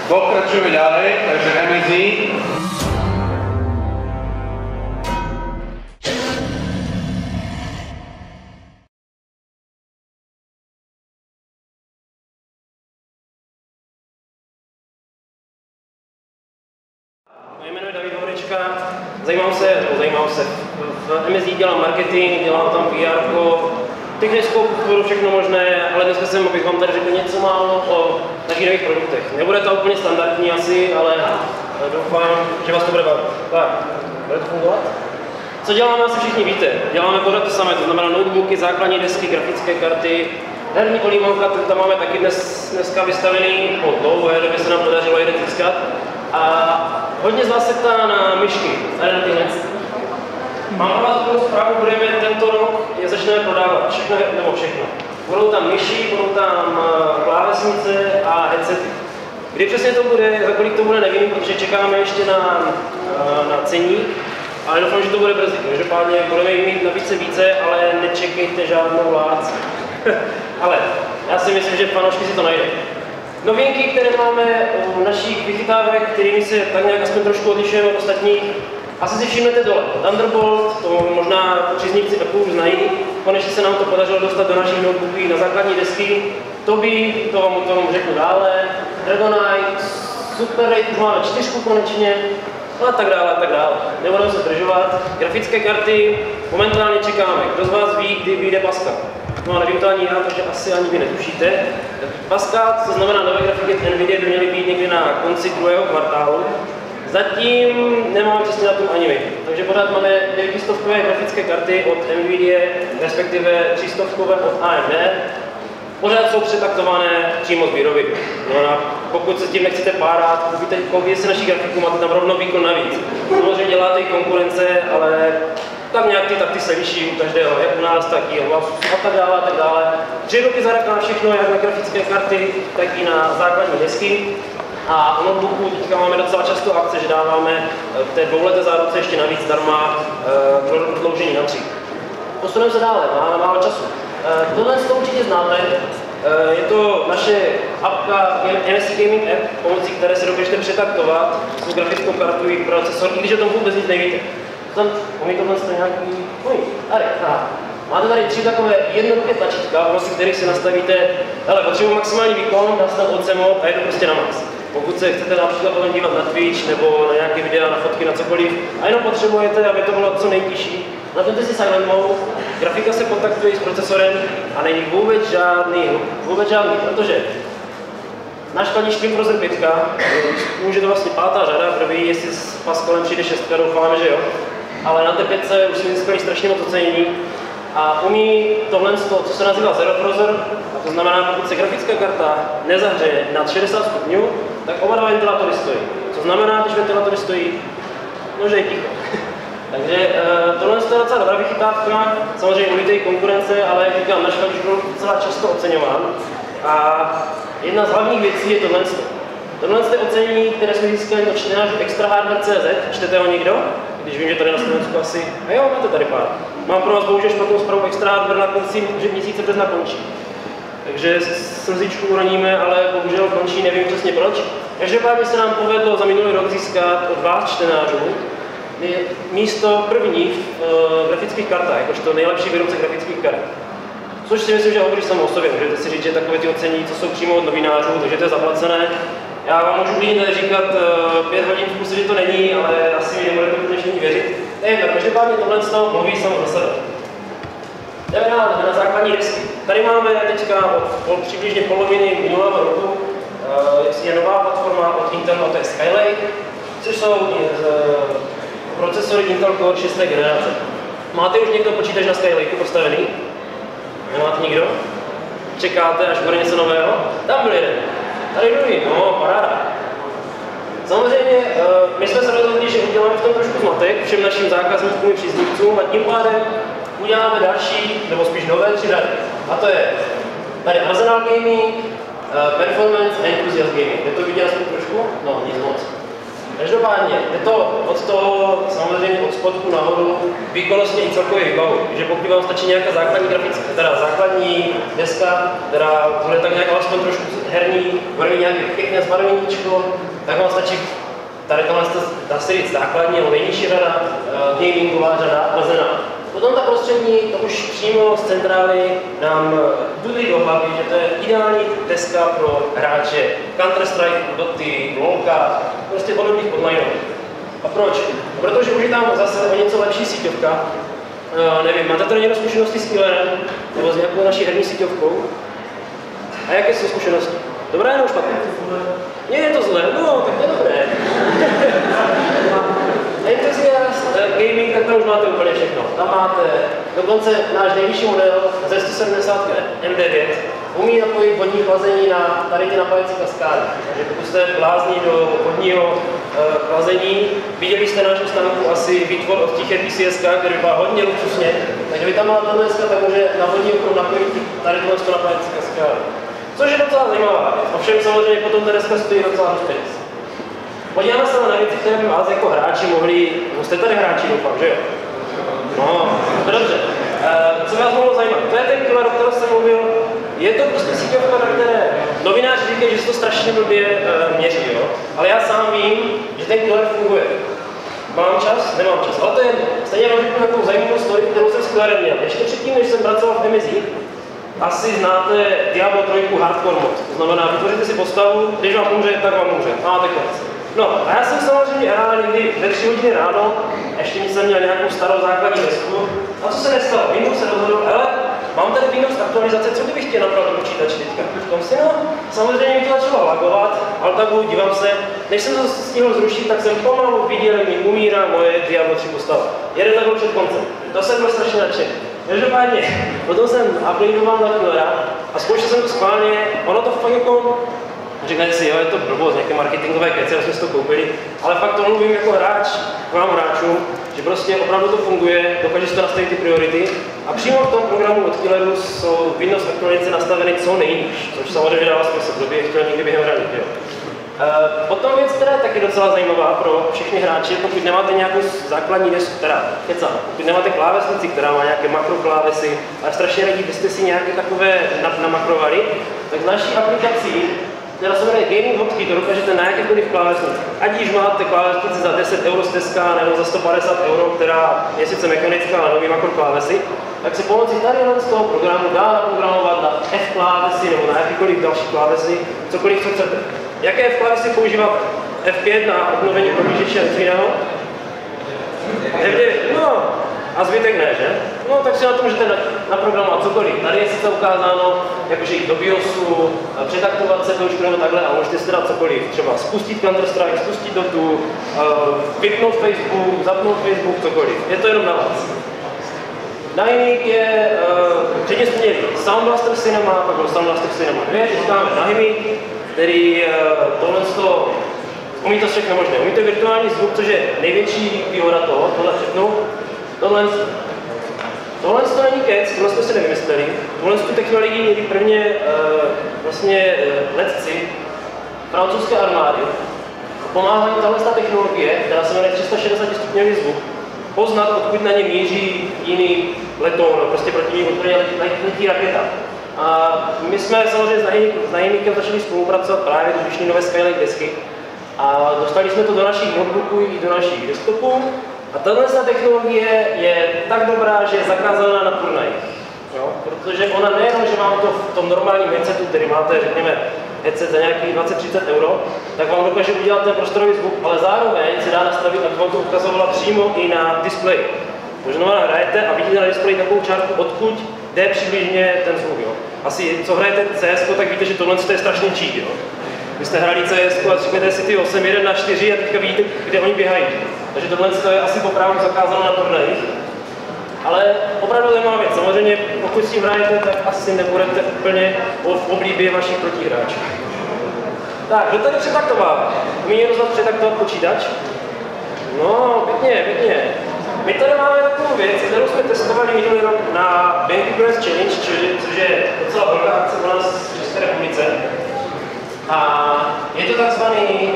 Pokračujeme ďalej, takže MSI. Moje jméno je David Horečka, zajímám se, v MSI dělám marketing, dělám tam PR, technickou podporu, všechno možné, ale dneska jsem, abych vám tady řekl něco málo o našich nových produktech. Nebude to úplně standardní asi, ale doufám, že vás to bude bavit. Tak, bude to fungovat? Co děláme, asi všichni víte. Děláme pořád to samé, to znamená notebooky, základní desky, grafické karty, herní kolímovka, tu tam máme taky dneska vystavený, po dlouhé době se nám podařilo jeden získat. A hodně z vás se ptá na myšky, tady na tyhle. Mám pro vás dobrou zprávu, budeme tento rok je začneme prodávat všechno, nebo všechno. Budou tam myši, budou tam klávesnice a headsety. Kdy přesně to bude, za kolik to bude, nevím, protože čekáme ještě na ceník, ale doufám, že to bude brzy. Každopádně budeme jich mít navíce více, ale nečekejte žádnou láci. Ale já si myslím, že fanoušky si to najdou. Novinky, které máme u našich vychytávek, kterými se tak nějak aspoň trošku odlišujeme od ostatních, asi si všimnete dole. Thunderbolt, to možná příznivci Apple už znají, konečně se nám to podařilo dostat do našich notebooků na základní desky. Toby, to vám o tom řeknu dále, Dragonite, Super Ray, už máme 4 konečně, a tak dále, a tak dále. Nebudeme se zdržovat. Grafické karty momentálně čekáme. Kdo z vás ví, kdy vyjde Pascal? No, nevím to ani já, protože asi ani vy netušíte. Pascal, to znamená nové grafiky NVIDIA, by měly být někdy na konci druhého kvartálu. Zatím nemáme přesně datum ani my. Takže pořád máme 900 grafické karty od NVIDIA, respektive 300 od AMD. Pořád jsou přetaktované přímo z výroby. No, pokud se tím nechcete párat, koupíte si naši grafiku, máte tam rovnou výkon navíc. Samozřejmě děláte i konkurence, ale tam nějak ty takty se liší u každého, jak u nás, tak i u vás a tak dále, a tak dále. 3 roky zareklám všechno, jak na grafické karty, tak i na základní desky. A u notebooku teďka máme docela často akce, že dáváme v té dvouleté záruce ještě navíc zdarma prodloužení na 3. Posuneme se dále, máme málo času. Tohle to určitě znáte. Je to naše apka MSI Gaming App, pomocí které se dokážete přetaktovat svou grafickou kartu i procesor, i když o tom vůbec nic nevíte. Tam umí tohle nějaký... Tady, máte tady 3 takové jednoduché tlačítka, pomocí kterých si nastavíte, hele, potřebuji maximální výkon, dá se tam odzemot a je to prostě na max. Pokud se chcete například potom dívat na Twitch nebo na nějaké videa, na fotky, na cokoliv, a jenom potřebujete, aby to bylo co nejtižší, napněte si Silent Mode, grafika se kontaktuje s procesorem a není vůbec žádný, protože náš kladič Pro 5, může to vlastně 5. řada, kdo ví, jestli s Pascalem přijde 6, doufáme, že jo, ale na té 5 už jsme získali strašně moc ocenění a umí tohle, co se nazývá Zero Frozer, a to znamená, pokud se grafická karta nezahřeje nad 60 stupňů, tak oba dva ventilátory stojí. Co znamená, když ventilátory stojí? No, že je ticho. Takže tohle je docela dobrá vychytávka, samozřejmě ulítej konkurence, ale jak říkám, náš kladič byl docela často oceňován. A jedna z hlavních věcí je tohle. Tohle je ocenění, které jsme získali od čtenářů extrahardware.cz. Čtete ho někdo? Když vím, že tady na Slovensku asi... A jo, máte tady pár. Mám pro vás bohužel špatnou zprávu, extrahardware na konci měsíce března končí. Takže slzičku uroníme, ale bohužel končí, nevím přesně proč. Každopádně se nám povedlo za minulý rok získat od vás čtenářů místo první v grafických kartách, jakožto nejlepší výrobce grafických karet. Což si myslím, že hovoří samo o sobě. Můžete si říct, že takové ty ocení, co jsou přímo od novinářů, takže to je zaplacené. Já vám můžu klidně tady říkat 5 hodin v kuse, že to není, ale asi mi nebudete konečně věřit. Tak každopádně tohle z toho mluví samo za sebe. Jdeme dál na základní desky. Tady máme teďka od přibližně poloviny minulého roku je nová platforma od Intelu, to je Skylake, což jsou procesory Intel Core 6. generace. Máte už někdo počítač na Skylake postavený? Nemáte nikdo? Čekáte, až bude něco nového? Tam byl jeden. Tady druhý, no, paráda. Samozřejmě, my jsme se rozhodli, že uděláme v tom trošku zmatek všem našim zákazníkům i příznivcům a tím pádem uděláme další, nebo spíš nové 3 rady. A to je tady Arsenal Gaming, Performance a Enthusiast Gaming. Je to vidět aspoň trošku? No, nic moc. Každopádně, je to od toho, samozřejmě od spodku nahoru, výkonnostně i celkově vybavu. Takže pokud vám stačí nějaká základní grafická, teda základní deska, která bude tak nějak alespoň trošku herní, bude mít nějaké pěkné zbarveníčko, tak vám stačí tady tohle, dá se říct, základní nebo nejnižší řada, gamingová řada, rozená. Potom ta prostřední, to už přímo z centrály nám dudí do hlavy, že to je ideální deska pro hráče Counter-Strike, Doty, LoLka, prostě podobných onlineů. A proč? Protože už je tam zase o něco lepší síťovka. Nevím, máte tady někdo zkušenosti s killerem? Nebo s nějakou naší herní síťovkou? A jaké jsou zkušenosti? Dobré nebo špatné? Nie je to zlé, no, tak to je dobré. Enthusiast gaming, tak tam už máte úplně všechno. Tam máte dokonce náš nejvyšší model ze 170 M9 umí napojit vodní chlazení na tady ty napájecí kaskády. Takže pokud jste blázní do vodního chlazení, viděli jste naši stánku asi výtvor od tiché PCSK, který vypadá hodně luxusně. Takže vy tam máte dneska, tak může na vodní okruh napojit tady to napájecí kaskády. Což je docela zajímavá věc. Ovšem samozřejmě potom ta deska stojí docela dost peněz. Podíváme se na věci, které by vás jako hráči mohli, no jste tady hráči, doufám, že jo? No, dobře. Co vás mohlo zajímat? To je ten killer, o kterém jsem mluvil. Je to prostě síťovka, na které novináři říkají, že se to strašně blbě měří, jo? Ale já sám vím, že ten killer funguje. Mám čas? Nemám čas. Ale to je stejně vám řeknu takovou zajímavou story, kterou jsem s killerem měl. Ještě předtím, než jsem pracoval v MSI, asi znáte Diablo 3 Hardcore mod. To znamená, vytvoříte si postavu, když vám umře, tak vám umře. Máte konec. No a já jsem samozřejmě hrál někdy ve 3 hodiny ráno, ještě jsem měl nějakou starou základní desku. A co se nestalo? Windows se rozhodl, ale mám tady Windows aktualizace, co kdybych chtěl napravit do počítače teďka? Říkám si, no, samozřejmě mi to začalo lagovat, ale tak dívám se. Než jsem to stihl zrušit, tak jsem pomalu viděl, jak mi umírá moje Diablo 3 postava. Jeden takhle před koncem. To jsem byl strašně nadšený. Každopádně, potom jsem upgradeoval na killera a zkoušel jsem to schválně, ono to fakt jako, říkali si, jo, je to blbost, nějaké marketingové keci, jsme si to koupili, ale fakt to mluvím jako hráč k vám hráčům, že prostě opravdu to funguje, dokáže si to nastavit ty priority a přímo v tom programu od Killeru jsou Windows aktualizace nastaveny co nejníž, což samozřejmě dává smysl, kdo by je chtěl někdy během hraní, jo. Potom věc, která je taky docela zajímavá pro všechny hráče, pokud nemáte nějakou základní desku, pokud nemáte klávesnici, která má nějaké makroklávesy, a strašně radí byste si nějaké takové namakrovali, tak z naší aplikací, která se jmenuje Gaming Hotkey, to dokážete na jakékoliv klávesnici. Ať již máte klávesnici za 10 € steska nebo za 150 €, která je sice mechanická, ale nový makroklávesy, tak se pomocí tady z toho programu dá naprogramovat na F klávesy nebo na jakýkoliv další klávesy, cokoliv, co chcete. Jaké F klávesy používat F5 na obnovení prohlížeče a něco jiného? F9, no a zbytek ne, že? No tak si na to můžete naprogramovat cokoliv. Tady je sice ukázáno, jakože jít do BIOSu, přetaktovat se to už nebo takhle a můžete si dát cokoliv. Třeba spustit Counter-Strike, spustit Dotu, vypnout Facebook, zapnout Facebook, cokoliv. Je to jenom na vás. Nahimik je, předtím jsme měli Sound Blaster Cinema, pak byl Sound Blaster Cinema 2, teď máme Nahimik, který tohle umí to všechno možné. Umí to virtuální zvuk, což je největší výhoda toho, tohle řeknu. Tohle to není kec, tohle jsme si nevymysleli. Tohle tu technologii měli prvně vlastně letci francouzské armády. Pomáhá jim tahle technologie, která se jmenuje 360 stupňový zvuk, poznat, odkud na ně míří jiný letoun, prostě proti ní letí raketa. A my jsme samozřejmě s Nahimikem začali spolupracovat právě, když vyšly nové Skylake desky. A dostali jsme to do našich notebooků i do našich desktopů. A tahle technologie je tak dobrá, že je zakázaná na turnajích. Protože ona nejenom, že vám to v tom normálním headsetu, který máte, řekněme, headset za nějakých 20-30 €, tak vám dokáže udělat ten prostorový zvuk, ale zároveň se dá nastavit, aby vám to ukazovala přímo i na displeji. To znamená, hrajete a vidíte na displeji takovou čárku, odkud jde přibližně ten zvuk. Jo. Asi co hrajete CS, tak víte, že tohle je strašně cheat. Jo. Vy jste hráli CS a řeknete si ty 8, 1 na 4 a teďka vidíte, kde oni běhají. Takže tohle je asi opravdu zakázáno na turnajích. Ale opravdu zajímavá věc. Samozřejmě, pokud s tím hrajete, tak asi nebudete úplně v oblíbě vašich protihráčů. Tak, kdo tady přetaktová? Umí někdo z vás přetaktovat počítač? No, pěkně, pěkně. My tady máme takovou věc, kterou jsme testovali minulý rok na Banky Press Challenge, což je docela velká akce u nás v České republice. A je to takzvaný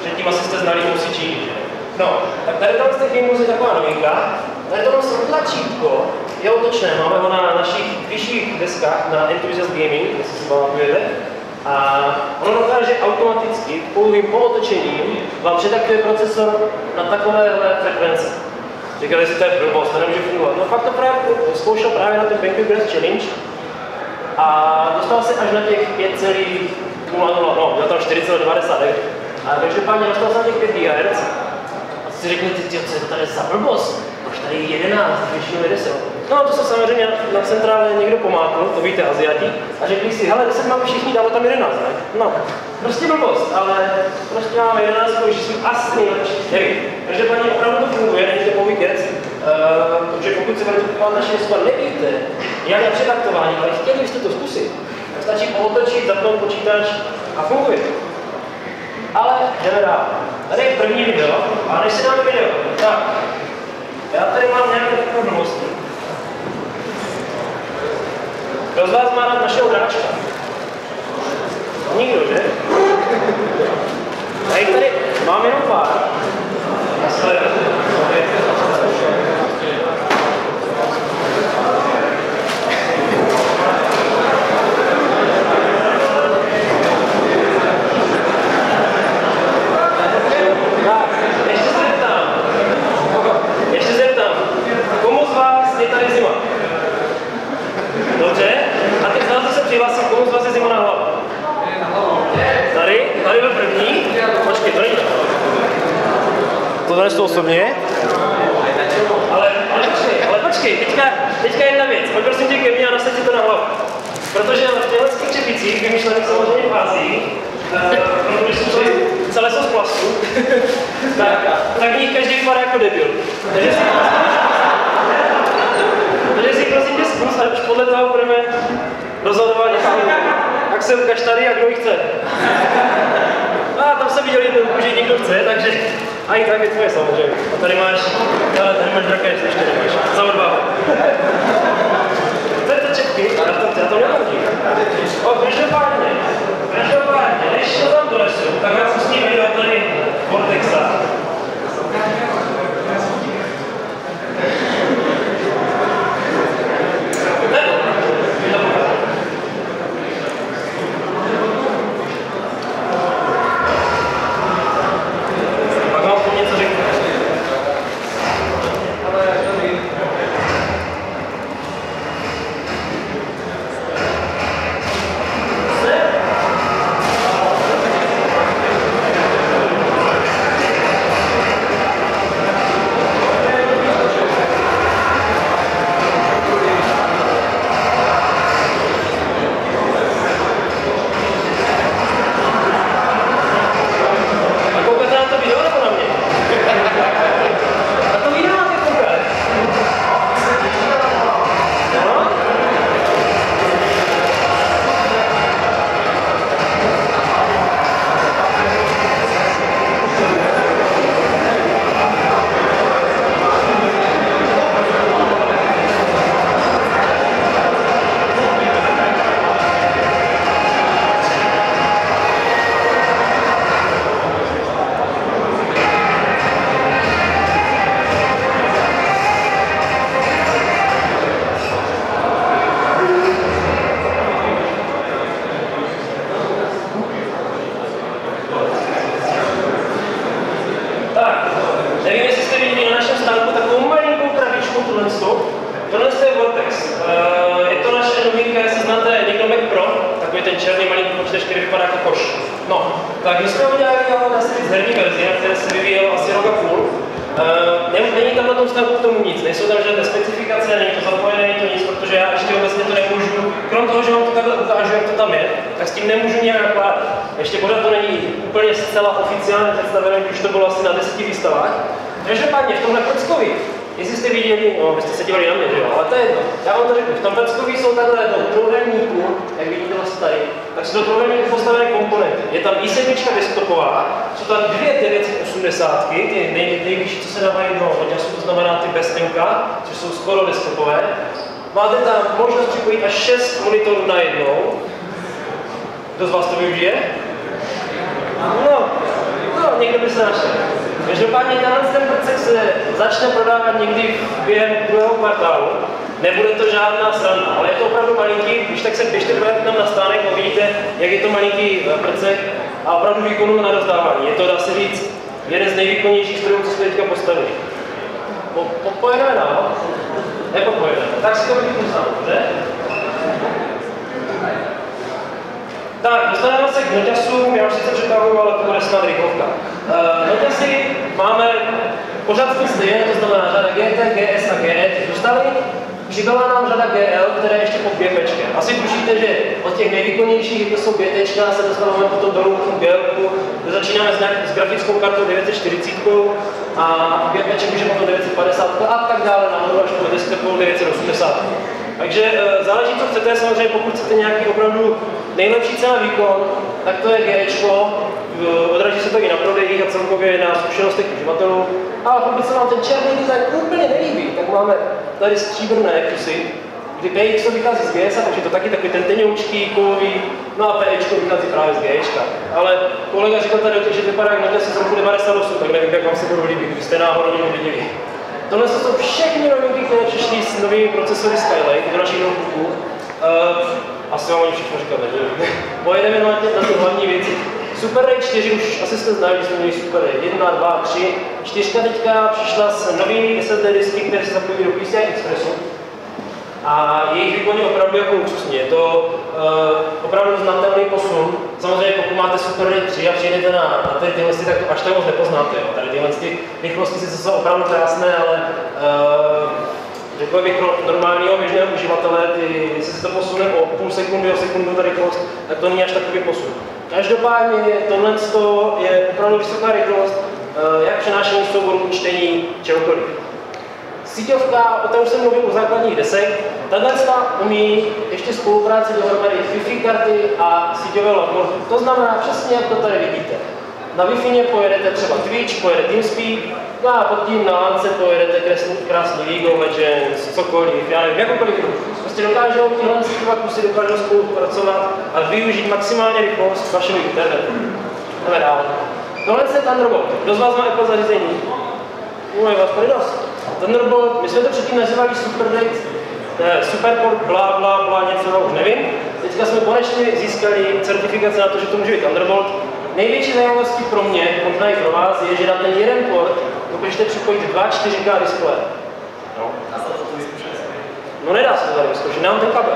předtím asi jste znali MusicG. No, tak tady tohle z těch gimbals je taková novinka. Tady tohle tlačítko je otočné, máme ho na našich vyšších deskách na Enthusiast Gaming, jestli si pamatujete. A ono dokáže automaticky, pouhým pootočením, vám přetaktuje procesor na takovéhle frekvence. Říkali si, to je blbost, to nemůže fungovat. No fakt to právě zkoušel právě na ten BenQ Brass Challenge a dostal se až na těch 5,00, no, měl tam 4,99. A každopádně dostal se na těch 5 GHz. A si řeknete, co je to tady za blbost? Máš tady 11, většinou 10. No to se samozřejmě na centrále někdo pomátl, to víte, Aziati, a řekli si, hele, 10 máme všichni, dáme tam 11, ne? No, prostě blbost, ale prostě máme 11, když jsme asi nejlepší. Nevím, každopádně opravdu to funguje, není to pouhý kec, protože pokud se budete kupovat naše dneska nevíte, jak na přetaktování, ale chtěli byste to zkusit, tak stačí pootočit, zapnout počítač a funguje. Ale jdeme dál. Tady je první video, a než si dáme video, tak, já tady mám nějaké takové blbosti. Kdo z vás má rád našeho dráčka? Nikdo, že? A jich tady mám jenom pár. Ještě se zeptám. Komu z vás je tady zima? Dobře. A teď z vás se přihlásím, komu z vás je zima na hlavu? Tady byl první. Počkej, to není. To zanesu osobně. Ale počkej, teďka jedna věc. Pojď prosím tě ke mně a nasaď si to na hlavu. Protože v těchto čepicích, vymýšlených samozřejmě fází, protože jsou celé jsou z plastu, tak v nich každý vypadá jako debil. Takže si prosím tě zkus a už podle toho budeme rozhodovat, jak se ukaž tady a kdo ji chce. A tam jsem viděl jednou, že někdo chce, takže a i tak je tvoje samozřejmě. A tady máš draka, jestli ještě nemáš. Za odvahu. To je to čepky, já to nehodím. Každopádně, než to tam donesu, tak já pustím video tady Vortexa. Máte tam možnost připojit až 6 monitorů najednou. Kdo z vás to využije? No, někdo by se našel. Každopádně ten prcek se začne prodávat někdy během druhého kvartálu. Nebude to žádná sranda, ale je to opravdu malinký, když tak se běžte podívat tam na stánek a vidíte, jak je to malinký prcek a opravdu výkonu na rozdávání. Je to, dá se říct, jeden z nejvýkonnějších strojů, co jsme teďka postavili. Pojedeme dál? Nepopojedeme. Tak si to vidíte sám, dobře? Tak, dostaneme se k noťasům, já už sice přetahuju, ale to bude snad rychlovka. Noťasy máme pořád to stejné, to znamená řada GT, GS a GE, ty zůstaly. Přibyla nám řada GL, která je ještě pod 5 pečkem. Asi tušíte, že od těch nejvýkonnějších, jako jsou 5 se dostaneme potom dolů k GL, kde začínáme s grafickou kartou 940 a 5 peček už je potom 950 a tak dále nahoru až po desktopou 980. Takže záleží, co chcete, samozřejmě pokud chcete nějaký opravdu nejlepší cena výkon, tak to je Gčko, odráží se to i na prodejích a celkově na zkušenostech uživatelů. Ale pokud se vám ten černý design úplně nelíbí, tak máme tady stříbrné kusy, kdy PX vychází z GS, takže to taky takový ten tenoučký, kovový, no a PEčko vychází právě z Gčka. Ale kolega říkal tady, že vypadá jak noťasy z roku 98, tak nevím, jak vám se budou líbit, kdybyste náhodou někdo viděli. Tohle jsou všechny novinky, které přišly s novými procesory Skylake do našich notebooků. Asi vám oni všechno říkat nevím. Pojedeme na ty hlavní věci. Super Ray 4 už asi jste znali, že jsme měli Super Ray 1, 2, 3. 4 teďka přišla s novými SSD disky, které se zapojí do PCI Expressu. A jejich výkon je opravdu jako luxusní. Je to opravdu znatelný posun. Samozřejmě pokud máte Super Ray 3 a přijedete na tyhle, tak to až tak moc nepoznáte. Jo. Tady tyhle rychlosti jsou opravdu krásné, ale řekl bych pro normálního běžného uživatele, jestli se to posune o půl sekundy, o sekundu ta rychlost, tak to není až takový posun. Každopádně tohle je opravdu vysoká rychlost, jak přenášení souborů, čtení, čehokoliv. Síťovka, o tom už jsem mluvil u základních desek, tahle umí ještě spolupráci dohromady Wi-Fi karty a síťové logo. To znamená přesně, jak to tady vidíte. Na Wi-Fi pojedete třeba Twitch, pojede TeamSpeak, no a pod tím na lance pojedete krásný League of Legends, cokoliv, já nevím, jakoukoliv hru. Prostě dokážou tyhle dva kusy dokážou spolupracovat a využít maximálně rychlost vašeho internetu. Jdeme dál. Tohle je Thunderbolt. Kdo z vás má Apple zařízení? Je vás tady dost. Thunderbolt, my jsme to předtím nazývali Superport, bla, něco, už nevím. Teďka jsme konečně získali certifikaci na to, že to může být Thunderbolt. Největší zajímavostí pro mě, možná i pro vás, je, že na ten jeden port můžete připojit 2 4K displeje. No nedá se to tady vyzkoušet, nemám ten kabel.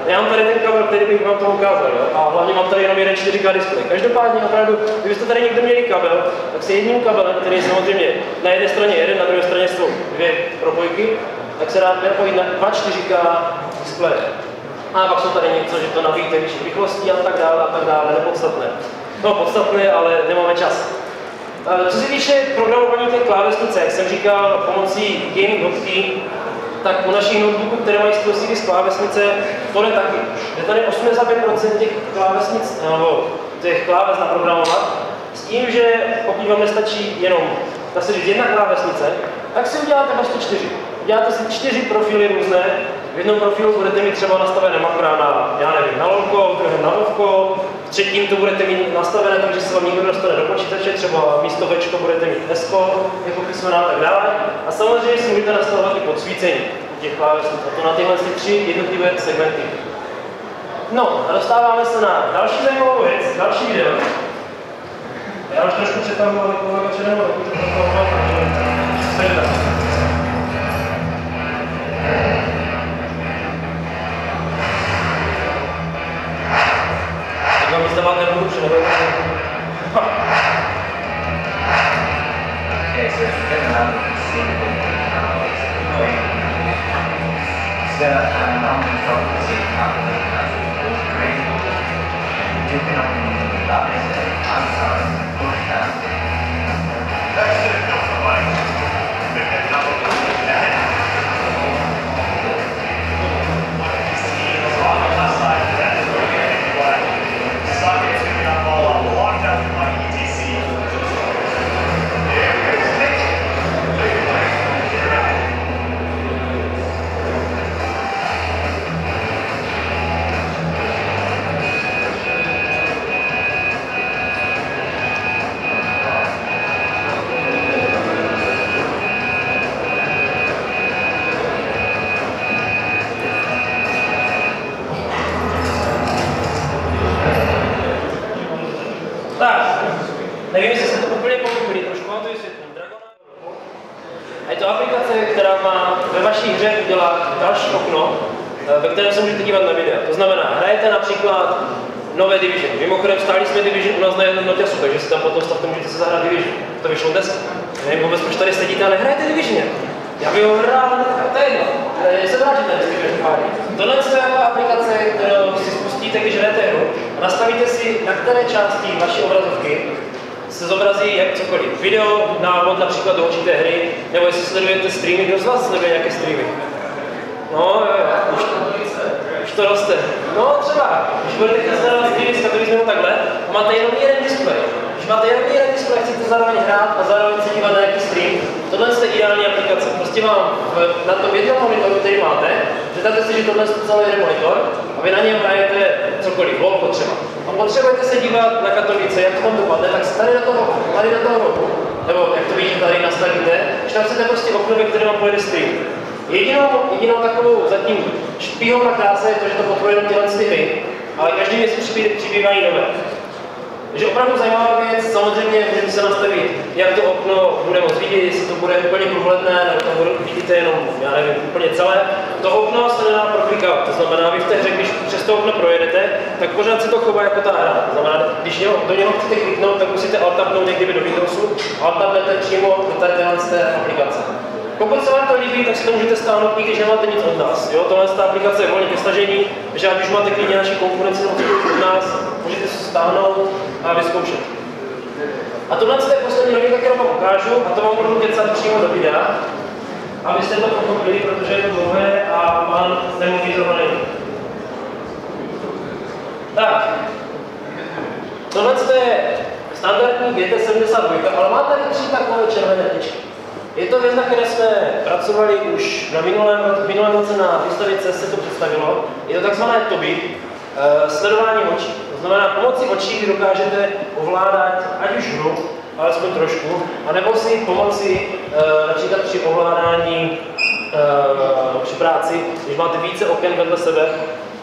Já mám tady ten kabel, který bych vám to ukázal, jo? A hlavně mám tady jenom jeden 4K displej. Každopádně opravdu, kdybyste tady někdo měli kabel, tak si jedním kabelem, který je samozřejmě na jedné straně jeden, na druhé straně jsou 2 propojky, tak se dá napojit na 2 4K displeje. A pak jsou tady něco, že to nabíjíte vyšší rychlostí a tak dále, nepodstatné. No podstatné, ale nemáme čas. Co se týče programování té klávesnice, jak jsem říkal, pomocí gaming hotky, tak u našich notebooků, které mají spojistky z klávesnice, to jde taky. Je tady 85% těch klávesnic, nebo těch kláves naprogramovat, s tím, že pokud vám nestačí jenom, dá se říct, jedna klávesnice, tak si uděláte vlastně 4. Uděláte si 4 profily různé, v jednom profilu budete mít třeba nastavené makra na, já nevím, na lolko, v druhém na vovko, v třetím to budete mít nastavené, takže se vám nikdo dostane do počítače, třeba místo Včko budete mít Esko, jako písmena a tak dále. A samozřejmě si můžete nastavovat i podsvícení těch klávesnic, a to na tyhle 3 jednotlivé segmenty. No a dostáváme se na další zajímavou věc, další video. Já už trošku přetahuji, ale kolega předem roku, že vám zde máte nebudu přehodnout. která má ve vaší hře udělat další okno, ve kterém se můžete dívat na videa. To znamená, hrajete například nové Division. Mimochodem stáli jsme Division u nás na jednom noťasu, takže si tam potom stavte, můžete se zahrát Division. To vyšlo dneska. Nevím vůbec, proč tady sedíte, ale hrajete Division. Já bych ho hrál, to je jedno. Se vrátíte vždycky každopádně. Tohle je jako aplikace, kterou si spustíte, když hrajete hru a nastavíte si, na které části vaší obrazovky se zobrazí jak cokoliv. Video, návod například do určité hry, nebo jestli sledujete streamy, kdo z vás sleduje nějaké streamy? No, už to roste. No třeba, když budete sledovat streamy s katolizmem takhle a máte jenom jeden displej. Když máte jenom jeden displej, chcete zároveň hrát a zároveň se dívat na nějaký stream, tohle je ideální aplikace. Prostě vám na tom jednom monitoru, který máte, představte si, že tohle je celý jeden monitor a vy na něm hrajete cokoliv, volko třeba. A potřebujete se dívat na katolice, jak to tam dopadne, tak se tady do toho rohu, nebo jak to vidíte tady nastavíte, že tam chcete prostě okno, ve kterém vám pojede stream. Jedinou takovou zatím špíhou na kráse je to, že to podporuje tyhle hry, ale každý měsíc přibývají nové. Takže opravdu zajímavá věc, samozřejmě můžete se nastavit, jak to okno bude moc vidět, jestli to bude úplně průhledné, nebo to vidíte jenom, já nevím, úplně celé. To okno se nedá proklikovat, to znamená, vy v té hře, když přes to okno projedete, tak pořád se to chová jako ta hra. To znamená, když do něho chcete kliknout, tak musíte alt-tabnout někdy do Windowsu, alt-tabnete přímo do té aplikace. Pokud se vám to líbí, tak si to můžete stáhnout, i když nemáte nic od nás. Jo? Tohle ta aplikace je volně ke stažení, takže když máte klidně naši konkurenci od nás, můžete si stáhnout a vyzkoušet. A tohle je poslední novinka, kterou vám ukážu, a to vám budu kecat přímo do videa, abyste to pochopili, protože je to dlouhé a pán nemluví zrovna není. Tak, tohle je standardní GT72, ale má tady 3 takové červené tyčky. Je to věc, na které jsme pracovali už na minulém roce na výstavě CES se to představilo. Je to takzvané TOBY, sledování očí. To znamená, pomocí očí vy dokážete ovládat ať už hru, alespoň trošku, anebo si pomoci například při ovládání při práci, když máte více oken vedle sebe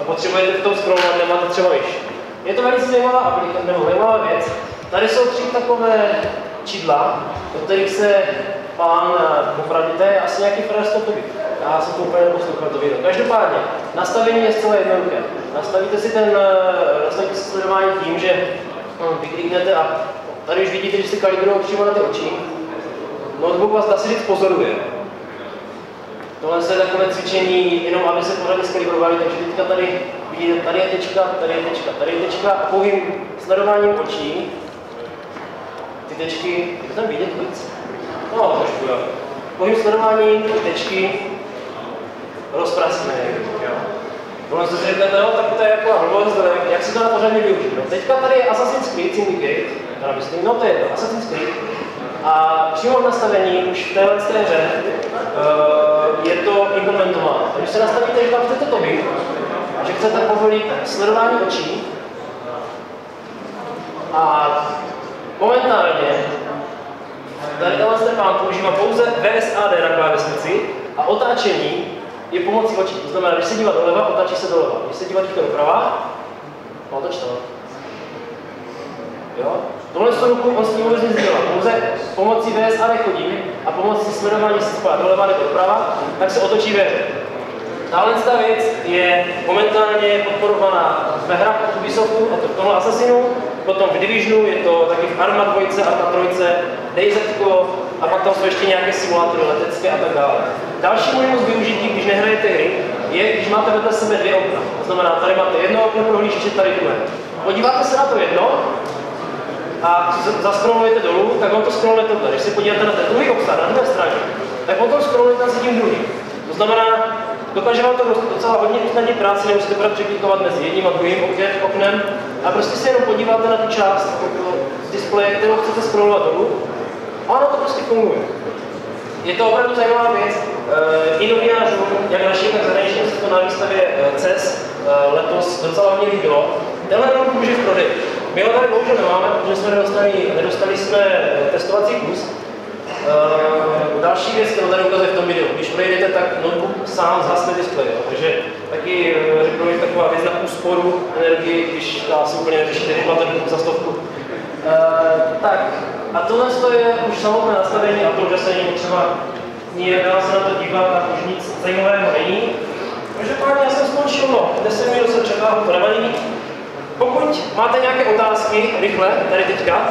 a potřebujete v tom scrollovat, nemáte třeba myš. Je to velice zajímavá aplikace, nebo zajímavá věc. Tady jsou 3 takové čidla, do kterých se pán opravdu, to je asi nějaký frajer z toho TOBY. Já jsem to úplně neposlouchal to video. Každopádně, nastavení je zcela jednoduché. Nastavíte si sledování tím, že vykliknete a tady už vidíte, že si kalibrují přímo na ty oči. Notebook vás, dá se říct, pozoruje. Tohle je takové cvičení, jenom aby se pořádně skalibrovali, takže teďka tady vidíte, tady je tečka, tady je tečka, tady je tečka a pouhým sledováním očí ty tečky, je tam vidět víc? No, trošku jo. Pouhým sledováním tečky rozpraskne, jo. Tohle se řeknete, no, tak to je jako hlobost, jak se to na pořádně využít. No, teďka tady je Assassin's Creed Syndicate, teda myslím, no to je to, Assassin's Creed. A přímo v nastavení už v téhle hře je to implementováno. Takže se nastavíte, že tam chcete TOBY, že chcete povolit sledování očí a momentálně tady ten pán používá pouze VSAD na klávesnici a otáčení je pomocí očí. To znamená, když se dívá doleva, otáčí se doleva. Když se dívá doprava, otoč to. Jo? Tohle ruku on s tím vůbec nic dělá. Pouze pomocí VSAD chodí a pomocí sledování se spát doleva nebo doprava, tak se otočí ve hře. Tahle věc je momentálně podporovaná ve hrách od Ubisoftu, a to v tomhle Assassinu, potom v Divisionu, je to taky v Arma 2, Arma 3, DayZ, a pak tam jsou ještě nějaké simulátory letecké a tak dále. Další možnost využití, když nehrajete hry, je, když máte vedle sebe 2 okna. To znamená, tady máte jedno okno prohlížeče, tady druhé. Podíváte se na to jedno a zaskrolujete dolů, tak on to scrolluje tohle. Když se podíváte na ten druhý obsah na druhé straně, tak potom scrollujete na tím druhým. To znamená, dokáže vám to docela hodně usnadnit práci, nemusíte pořád překlikovat mezi jedním a druhým oknem a prostě se jenom podíváte na tu část displeje, kterou chcete scrollovat dolů a ono to prostě funguje. Je to opravdu zajímavá věc. I novinářům, jak našim, tak zahraničním, se to na výstavě CES letos docela hodně líbilo. Tenhle notebook už je v prodeji. My ho tady bohužel nemáme, protože jsme nedostali jsme testovací kus. Další věc, kterou tady ukazuje v tom videu, když projdete, tak notebook sám zhasne displej, takže taky řeknu, že taková věc na úsporu energie, když dá se úplně neřešíte, když máte notebook za 100. Tak, a tohle je už samotné nastavení a to, že se není potřeba dá se na to dívat a už nic zajímavého není. Každopádně já jsem skončil, 10 minut jsem čekal, to nevadí. Pokud máte nějaké otázky, rychle, tady teďka.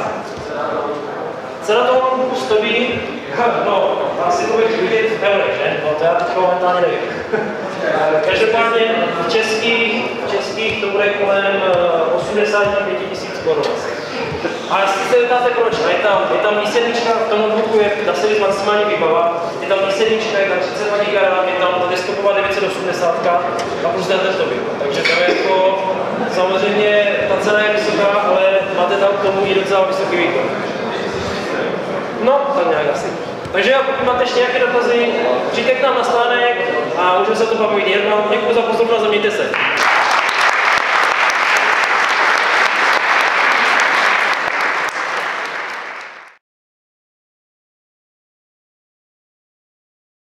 Cena toho stojí, asi to bude vidět v eurech, ne? No to já teď momentálně nevím. Každopádně v českých to bude kolem 85 000 korun. A jestli se ptáte proč, je tam výsednička, v tom notebooku je zase maximální výbava, je tam výsednička, je tam 32 GB, je tam desktopová 980 a plus tento výbor. Takže to je jako, samozřejmě ta cena je vysoká, ale máte tam k tomu i docela vysoký výkon. No, tak nějak asi. Takže pokud máte ještě nějaké dotazy, přijďte k nám na stánek a můžeme se to bavit jednou. Děkuji za pozornost a mějte se.